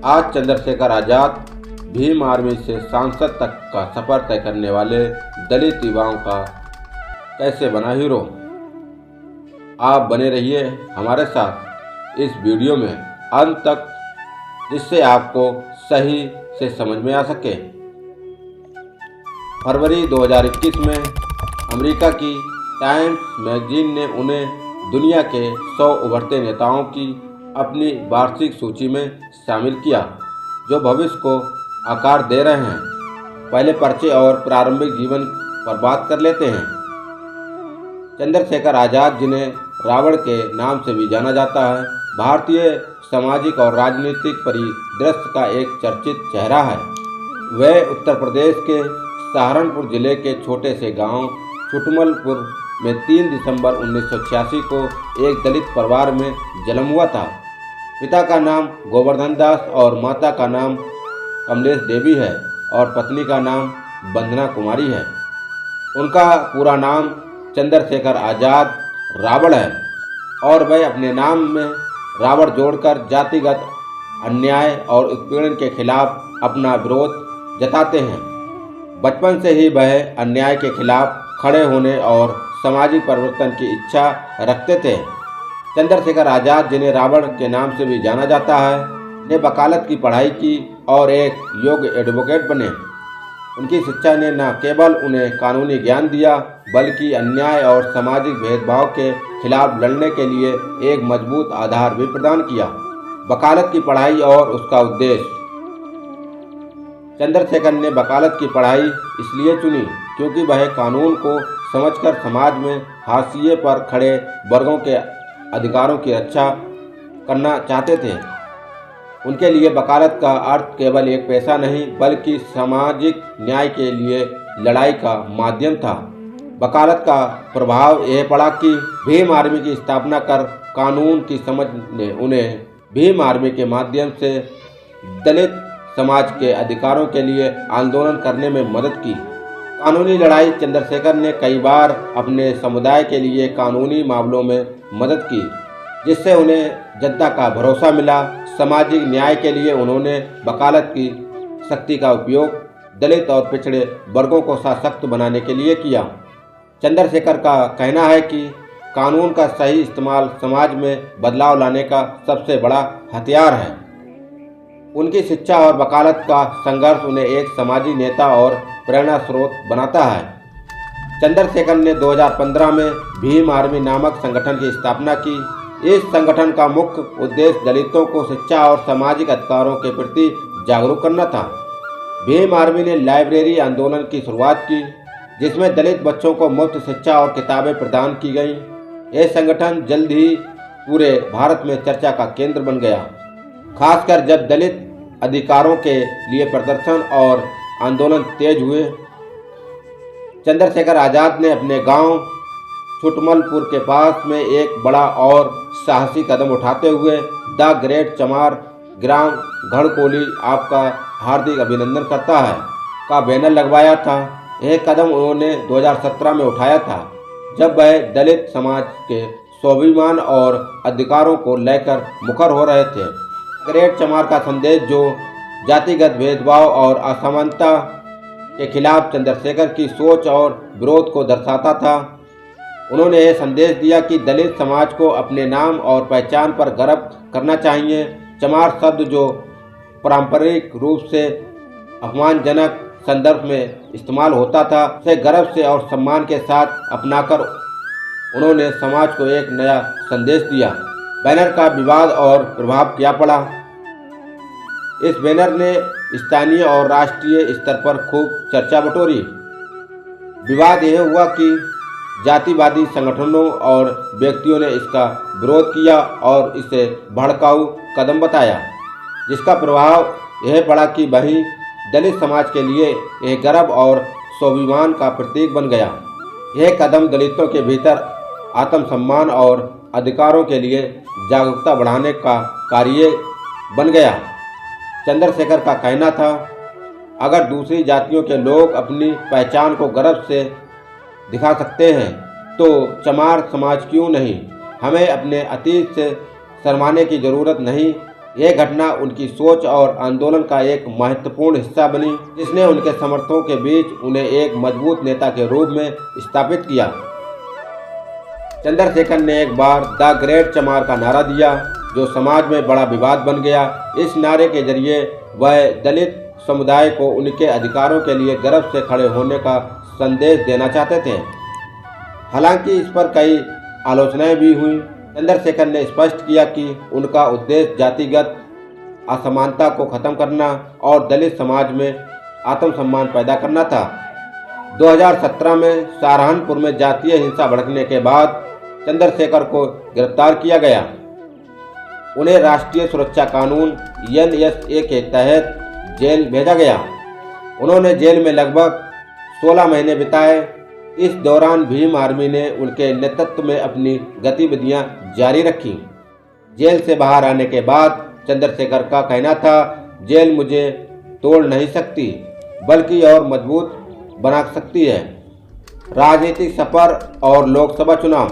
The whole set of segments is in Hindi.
आज चंद्रशेखर आज़ाद भीम आर्मी से सांसद तक का सफर तय करने वाले दलित युवाओं का कैसे बना हीरो। आप बने रहिए हमारे साथ इस वीडियो में अंत तक, जिससे आपको सही से समझ में आ सके। फरवरी 2021 में अमेरिका की टाइम्स मैगजीन ने उन्हें दुनिया के 100 उभरते नेताओं की अपनी वार्षिक सूची में शामिल किया, जो भविष्य को आकार दे रहे हैं। पहले परिचय और प्रारंभिक जीवन पर बात कर लेते हैं। चंद्रशेखर आज़ाद, जिन्हें रावण के नाम से भी जाना जाता है, भारतीय सामाजिक और राजनीतिक परिदृश्य का एक चर्चित चेहरा है। वह उत्तर प्रदेश के सहारनपुर जिले के छोटे से गांव छुटमलपुर में 3 दिसंबर 1986 को एक दलित परिवार में जन्म हुआ था। पिता का नाम गोवर्धन दास और माता का नाम कमलेश देवी है और पत्नी का नाम वंदना कुमारी है। उनका पूरा नाम चंद्रशेखर आज़ाद रावण है और वह अपने नाम में रावण जोड़कर जातिगत अन्याय और उत्पीड़न के खिलाफ अपना विरोध जताते हैं। बचपन से ही वह अन्याय के खिलाफ खड़े होने और सामाजिक परिवर्तन की इच्छा रखते थे। चंद्रशेखर आज़ाद, जिन्हें रावण के नाम से भी जाना जाता है, ने वकालत की पढ़ाई की और एक योग्य एडवोकेट बने। उनकी शिक्षा ने न केवल उन्हें कानूनी ज्ञान दिया, बल्कि अन्याय और सामाजिक भेदभाव के खिलाफ लड़ने के लिए एक मजबूत आधार भी प्रदान किया। वकालत की पढ़ाई और उसका उद्देश्य। चंद्रशेखर ने वकालत की पढ़ाई इसलिए चुनी क्योंकि वह कानून को समझकर समाज में हाशिए पर खड़े वर्गों के अधिकारों की रक्षा करना चाहते थे। उनके लिए वकालत का अर्थ केवल एक पेशा नहीं, बल्कि सामाजिक न्याय के लिए लड़ाई का माध्यम था। वकालत का प्रभाव यह पड़ा कि भीम आर्मी की स्थापना कर कानून की समझ ने उन्हें भीम आर्मी के माध्यम से दलित समाज के अधिकारों के लिए आंदोलन करने में मदद की। कानूनी लड़ाई। चंद्रशेखर ने कई बार अपने समुदाय के लिए कानूनी मामलों में मदद की, जिससे उन्हें जनता का भरोसा मिला। सामाजिक न्याय के लिए उन्होंने वकालत की शक्ति का उपयोग दलित और पिछड़े वर्गों को सशक्त बनाने के लिए किया। चंद्रशेखर का कहना है कि कानून का सही इस्तेमाल समाज में बदलाव लाने का सबसे बड़ा हथियार है। उनकी शिक्षा और वकालत का संघर्ष उन्हें एक समाजी नेता और प्रेरणा स्रोत बनाता है। चंद्रशेखर ने 2015 में भीम आर्मी नामक संगठन की स्थापना की। इस संगठन का मुख्य उद्देश्य दलितों को शिक्षा और सामाजिक अधिकारों के प्रति जागरूक करना था। भीम आर्मी ने लाइब्रेरी आंदोलन की शुरुआत की, जिसमें दलित बच्चों को मुफ्त शिक्षा और किताबें प्रदान की गईं। यह संगठन जल्द ही पूरे भारत में चर्चा का केंद्र बन गया, खासकर जब दलित अधिकारों के लिए प्रदर्शन और आंदोलन तेज हुए। चंद्रशेखर आज़ाद ने अपने गांव छुटमलपुर के पास में एक बड़ा और साहसी कदम उठाते हुए द ग्रेट चमार ग्राम घड़कोली आपका हार्दिक अभिनंदन करता है का बैनर लगवाया था। यह कदम उन्होंने 2017 में उठाया था, जब वह दलित समाज के स्वाभिमान और अधिकारों को लेकर मुखर हो रहे थे। ग्रेट चमार का संदेश, जो जातिगत भेदभाव और असमानता के खिलाफ चंद्रशेखर की सोच और विरोध को दर्शाता था। उन्होंने यह संदेश दिया कि दलित समाज को अपने नाम और पहचान पर गर्व करना चाहिए। चमार शब्द, जो पारंपरिक रूप से अपमानजनक संदर्भ में इस्तेमाल होता था, उसे गर्व से और सम्मान के साथ अपनाकर उन्होंने समाज को एक नया संदेश दिया। बैनर का विवाद और प्रभाव क्या पड़ा। इस बैनर ने स्थानीय और राष्ट्रीय स्तर पर खूब चर्चा बटोरी। विवाद यह हुआ कि जातिवादी संगठनों और व्यक्तियों ने इसका विरोध किया और इसे भड़काऊ कदम बताया, जिसका प्रभाव यह पड़ा कि वहीं दलित समाज के लिए यह गर्व और स्वाभिमान का प्रतीक बन गया। यह कदम दलितों के भीतर आत्मसम्मान और अधिकारों के लिए जागरूकता बढ़ाने का कार्य बन गया। चंद्रशेखर का कहना था, अगर दूसरी जातियों के लोग अपनी पहचान को गर्व से दिखा सकते हैं, तो चमार समाज क्यों नहीं। हमें अपने अतीत से शर्माने की ज़रूरत नहीं। यह घटना उनकी सोच और आंदोलन का एक महत्वपूर्ण हिस्सा बनी, जिसने उनके समर्थकों के बीच उन्हें एक मजबूत नेता के रूप में स्थापित किया। चंद्रशेखर ने एक बार द ग्रेट चमार का नारा दिया, जो समाज में बड़ा विवाद बन गया। इस नारे के जरिए वह दलित समुदाय को उनके अधिकारों के लिए गर्व से खड़े होने का संदेश देना चाहते थे। हालांकि इस पर कई आलोचनाएं भी हुई। चंद्रशेखर ने स्पष्ट किया कि उनका उद्देश्य जातिगत असमानता को खत्म करना और दलित समाज में आत्मसम्मान पैदा करना था। 2017 में सहारनपुर में जातीय हिंसा भड़कने के बाद चंद्रशेखर को गिरफ्तार किया गया। उन्हें राष्ट्रीय सुरक्षा कानून NSA के तहत जेल भेजा गया। उन्होंने जेल में लगभग 16 महीने बिताए। इस दौरान भीम आर्मी ने उनके नेतृत्व में अपनी गतिविधियां जारी रखी। जेल से बाहर आने के बाद चंद्रशेखर का कहना था, जेल मुझे तोड़ नहीं सकती बल्कि और मजबूत बना सकती है। राजनीतिक सफर और लोकसभा चुनाव।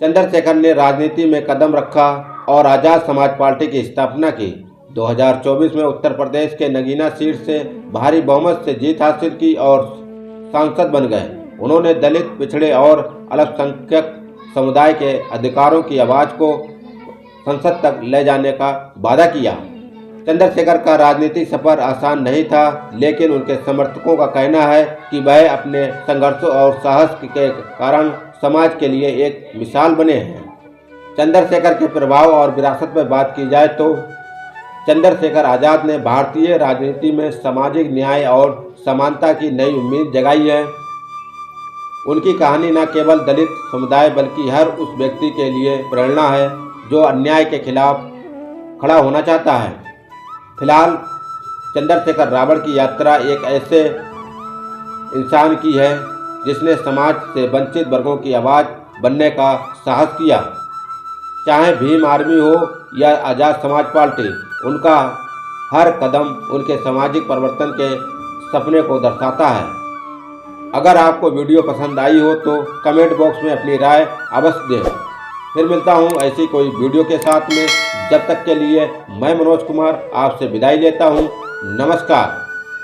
चंद्रशेखर ने राजनीति में कदम रखा और आज़ाद समाज पार्टी की स्थापना की। 2024 में उत्तर प्रदेश के नगीना सीट से भारी बहुमत से जीत हासिल की और सांसद बन गए। उन्होंने दलित, पिछड़े और अल्पसंख्यक समुदाय के अधिकारों की आवाज़ को संसद तक ले जाने का वादा किया। चंद्रशेखर का राजनीतिक सफर आसान नहीं था, लेकिन उनके समर्थकों का कहना है कि वह अपने संघर्षों और साहस के कारण समाज के लिए एक मिसाल बने हैं। चंद्रशेखर के प्रभाव और विरासत में बात की जाए तो चंद्रशेखर आज़ाद ने भारतीय राजनीति में सामाजिक न्याय और समानता की नई उम्मीद जगाई है। उनकी कहानी न केवल दलित समुदाय बल्कि हर उस व्यक्ति के लिए प्रेरणा है जो अन्याय के खिलाफ खड़ा होना चाहता है। फिलहाल चंद्रशेखर रावण की यात्रा एक ऐसे इंसान की है जिसने समाज से वंचित वर्गों की आवाज़ बनने का साहस किया। चाहे भीम आर्मी हो या आज़ाद समाज पार्टी, उनका हर कदम उनके सामाजिक परिवर्तन के सपने को दर्शाता है। अगर आपको वीडियो पसंद आई हो तो कमेंट बॉक्स में अपनी राय अवश्य दें। फिर मिलता हूँ ऐसी कोई वीडियो के साथ में। जब तक के लिए मैं मनोज कुमार आपसे विदाई लेता हूँ। नमस्कार।